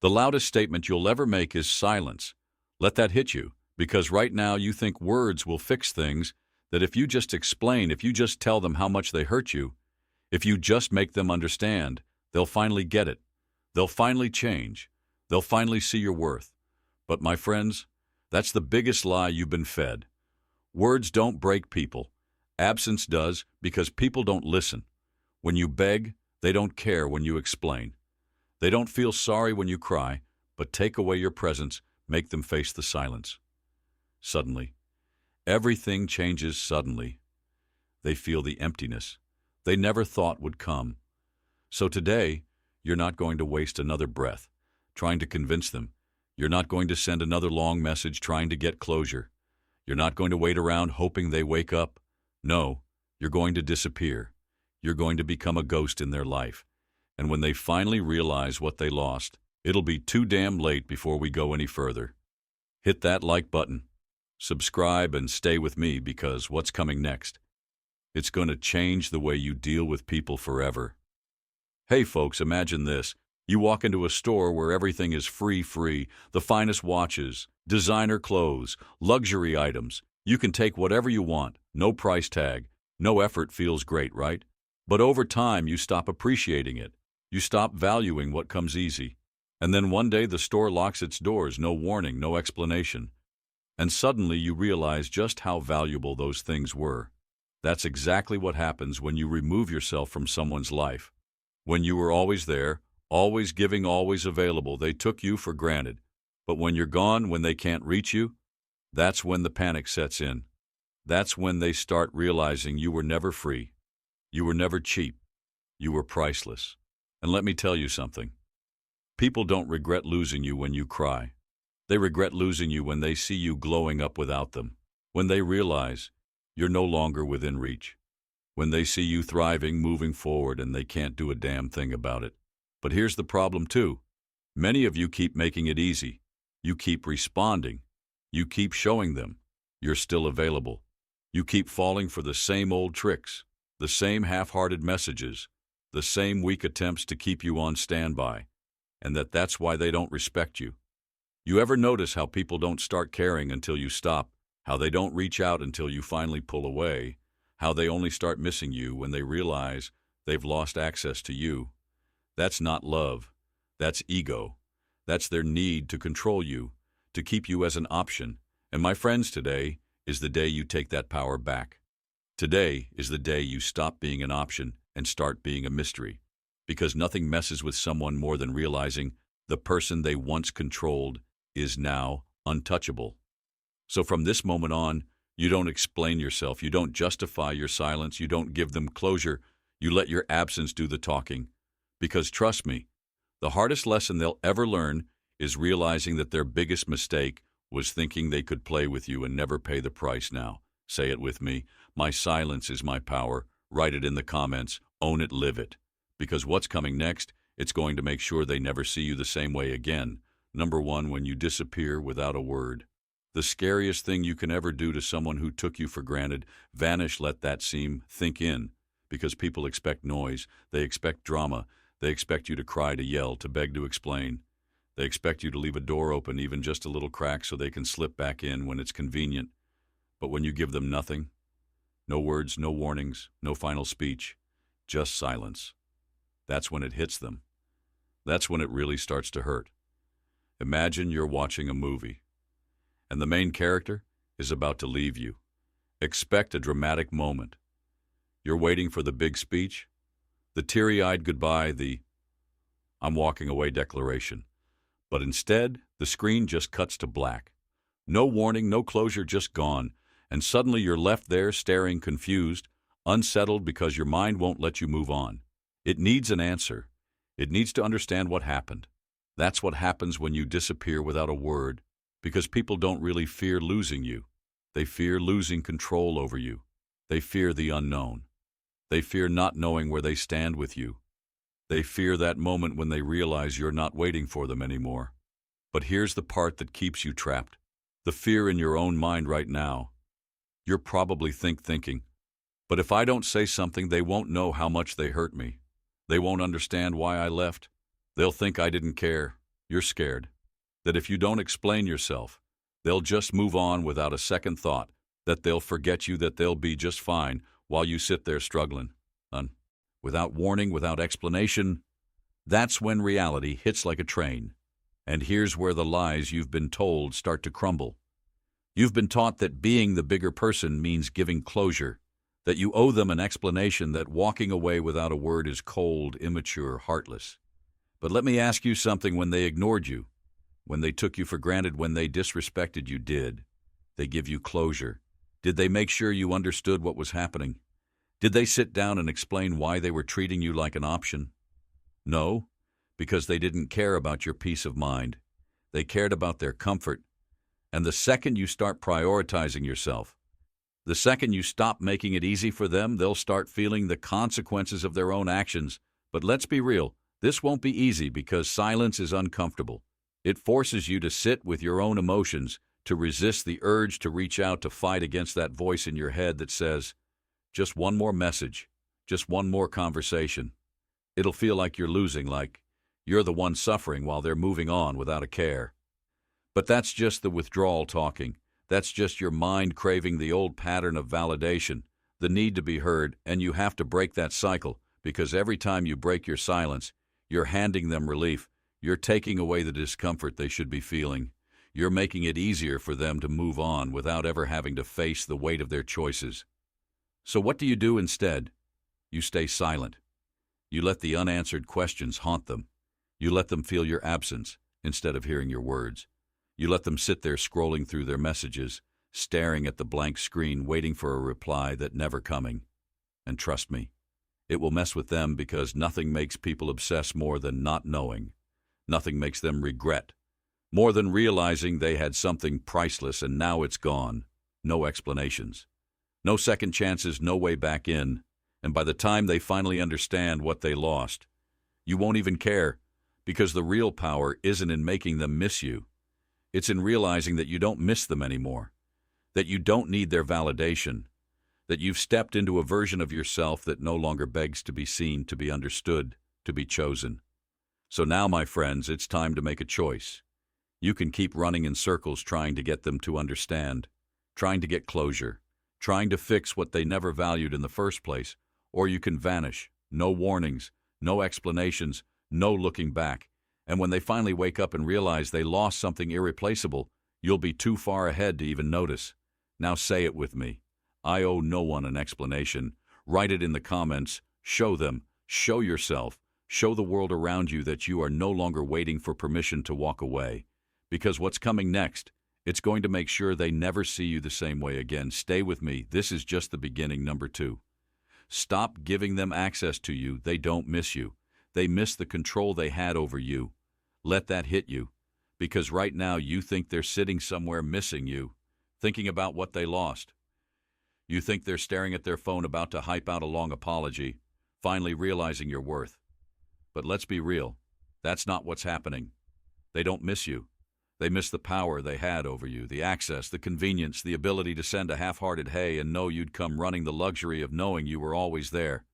The loudest statement you'll ever make is silence. Let that hit you, because right now you think words will fix things, that if you just explain, if you just tell them how much they hurt you, if you just make them understand, they'll finally get it. They'll finally change. They'll finally see your worth. But my friends, that's the biggest lie you've been fed. Words don't break people. Absence does, because people don't listen. When you beg, they don't care when you explain. They don't feel sorry when you cry, but take away your presence, make them face the silence. Suddenly, everything changes suddenly. They feel the emptiness they never thought would come. So today, you're not going to waste another breath trying to convince them. You're not going to send another long message trying to get closure. You're not going to wait around hoping they wake up. No, you're going to disappear. You're going to become a ghost in their life. And when they finally realize what they lost, it'll be too damn late before we go any further. Hit that like button. Subscribe and stay with me, because what's coming next? It's going to change the way you deal with people forever. Hey folks, imagine this. You walk into a store where everything is free, the finest watches, designer clothes, luxury items. You can take whatever you want, no price tag, no effort. Feels great, right? But over time, you stop appreciating it. You stop valuing what comes easy. And then one day the store locks its doors, no warning, no explanation. And suddenly you realize just how valuable those things were. That's exactly what happens when you remove yourself from someone's life. When you were always there, always giving, always available, they took you for granted. But when you're gone, when they can't reach you, that's when the panic sets in. That's when they start realizing you were never free. You were never cheap. You were priceless. And let me tell you something. People don't regret losing you when you cry. They regret losing you when they see you glowing up without them. When they realize you're no longer within reach. When they see you thriving, moving forward, and they can't do a damn thing about it. But here's the problem too. Many of you keep making it easy. You keep responding. You keep showing them you're still available. You keep falling for the same old tricks, the same half-hearted messages, the same weak attempts to keep you on standby, and that's why they don't respect you. You ever notice how people don't start caring until you stop, how they don't reach out until you finally pull away, how they only start missing you when they realize they've lost access to you? That's not love. That's ego. That's their need to control you, to keep you as an option. And my friends, today is the day you take that power back. Today is the day you stop being an option and start being a mystery. Because nothing messes with someone more than realizing the person they once controlled is now untouchable. So from this moment on, you don't explain yourself, you don't justify your silence, you don't give them closure, you let your absence do the talking. Because trust me, the hardest lesson they'll ever learn is realizing that their biggest mistake was thinking they could play with you and never pay the price now. Say it with me. My silence is my power. Write it in the comments. Own it, live it. Because what's coming next, it's going to make sure they never see you the same way again. Number one, when you disappear without a word. The scariest thing you can ever do to someone who took you for granted, vanish, let that sink in. Because people expect noise. They expect drama. They expect you to cry, to yell, to beg, to explain. They expect you to leave a door open, even just a little crack, so they can slip back in when it's convenient. But when you give them nothing, no words, no warnings, no final speech, just silence, that's when it hits them. That's when it really starts to hurt. Imagine you're watching a movie, and the main character is about to leave you. Expect a dramatic moment. You're waiting for the big speech, the teary-eyed goodbye, the "I'm walking away" declaration. But instead, the screen just cuts to black. No warning, no closure, just gone. And suddenly you're left there staring, confused, unsettled, because your mind won't let you move on. It needs an answer. It needs to understand what happened. That's what happens when you disappear without a word, because people don't really fear losing you. They fear losing control over you. They fear the unknown. They fear not knowing where they stand with you. They fear that moment when they realize you're not waiting for them anymore. But here's the part that keeps you trapped. The fear in your own mind right now. You're probably thinking, but if I don't say something, they won't know how much they hurt me. They won't understand why I left. They'll think I didn't care. You're scared that if you don't explain yourself, they'll just move on without a second thought, that they'll forget you, that they'll be just fine while you sit there struggling. Without warning, without explanation, that's when reality hits like a train. And here's where the lies you've been told start to crumble. You've been taught that being the bigger person means giving closure, that you owe them an explanation, that walking away without a word is cold, immature, heartless. But let me ask you something: when they ignored you, when they took you for granted, when they disrespected you, did they give you closure? Did they make sure you understood what was happening? Did they sit down and explain why they were treating you like an option? No, because they didn't care about your peace of mind. They cared about their comfort. And the second you start prioritizing yourself, the second you stop making it easy for them, they'll start feeling the consequences of their own actions. But let's be real, this won't be easy, because silence is uncomfortable. It forces you to sit with your own emotions, to resist the urge to reach out, to fight against that voice in your head that says, just one more message, just one more conversation. It'll feel like you're losing, like you're the one suffering while they're moving on without a care. But that's just the withdrawal talking. That's just your mind craving the old pattern of validation, the need to be heard, and you have to break that cycle, because every time you break your silence, you're handing them relief. You're taking away the discomfort they should be feeling. You're making it easier for them to move on without ever having to face the weight of their choices. So what do you do instead? You stay silent. You let the unanswered questions haunt them. You let them feel your absence instead of hearing your words. You let them sit there scrolling through their messages, staring at the blank screen, waiting for a reply that never coming. And trust me, it will mess with them, because nothing makes people obsess more than not knowing. Nothing makes them regret more than realizing they had something priceless and now it's gone. No explanations. No second chances, no way back in. And by the time they finally understand what they lost, you won't even care, because the real power isn't in making them miss you. It's in realizing that you don't miss them anymore, that you don't need their validation, that you've stepped into a version of yourself that no longer begs to be seen, to be understood, to be chosen. So now, my friends, it's time to make a choice. You can keep running in circles trying to get them to understand, trying to get closure, trying to fix what they never valued in the first place, or you can vanish, no warnings, no explanations, no looking back. And when they finally wake up and realize they lost something irreplaceable, you'll be too far ahead to even notice. Now say it with me. I owe no one an explanation. Write it in the comments. Show them. Show yourself. Show the world around you that you are no longer waiting for permission to walk away. Because what's coming next, it's going to make sure they never see you the same way again. Stay with me. This is just the beginning. Number 2. Stop giving them access to you. They don't miss you. They miss the control they had over you. Let that hit you. Because right now you think they're sitting somewhere missing you, thinking about what they lost. You think they're staring at their phone about to hype out a long apology, finally realizing your worth. But let's be real. That's not what's happening. They don't miss you. They miss the power they had over you, the access, the convenience, the ability to send a half-hearted hey and know you'd come running, the luxury of knowing you were always there.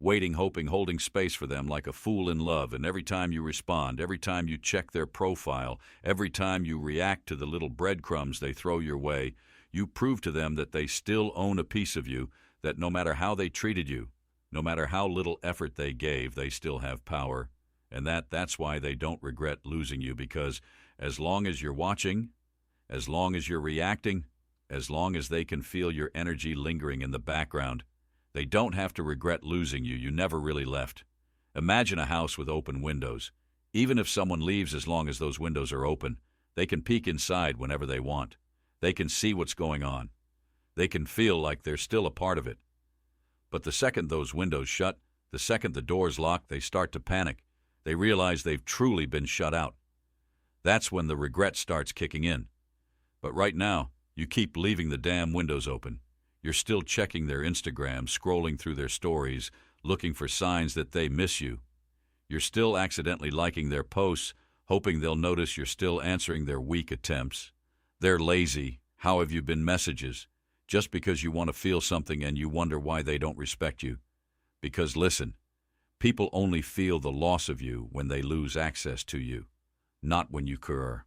Waiting, hoping, holding space for them like a fool in love, and every time you respond, every time you check their profile, every time you react to the little breadcrumbs they throw your way, you prove to them that they still own a piece of you, that no matter how they treated you, no matter how little effort they gave, they still have power. And that's why they don't regret losing you, because as long as you're watching, as long as you're reacting, as long as they can feel your energy lingering in the background, they don't have to regret losing you. You never really left. Imagine a house with open windows. Even if someone leaves, as long as those windows are open, they can peek inside whenever they want. They can see what's going on. They can feel like they're still a part of it. But the second those windows shut, the second the doors lock, they start to panic. They realize they've truly been shut out. That's when the regret starts kicking in. But right now, you keep leaving the damn windows open. You're still checking their Instagram, scrolling through their stories, looking for signs that they miss you. You're still accidentally liking their posts, hoping they'll notice you're still answering their weak attempts. They're lazy, how have you been messages, just because you want to feel something and you wonder why they don't respect you. Because listen, people only feel the loss of you when they lose access to you, not when you cur.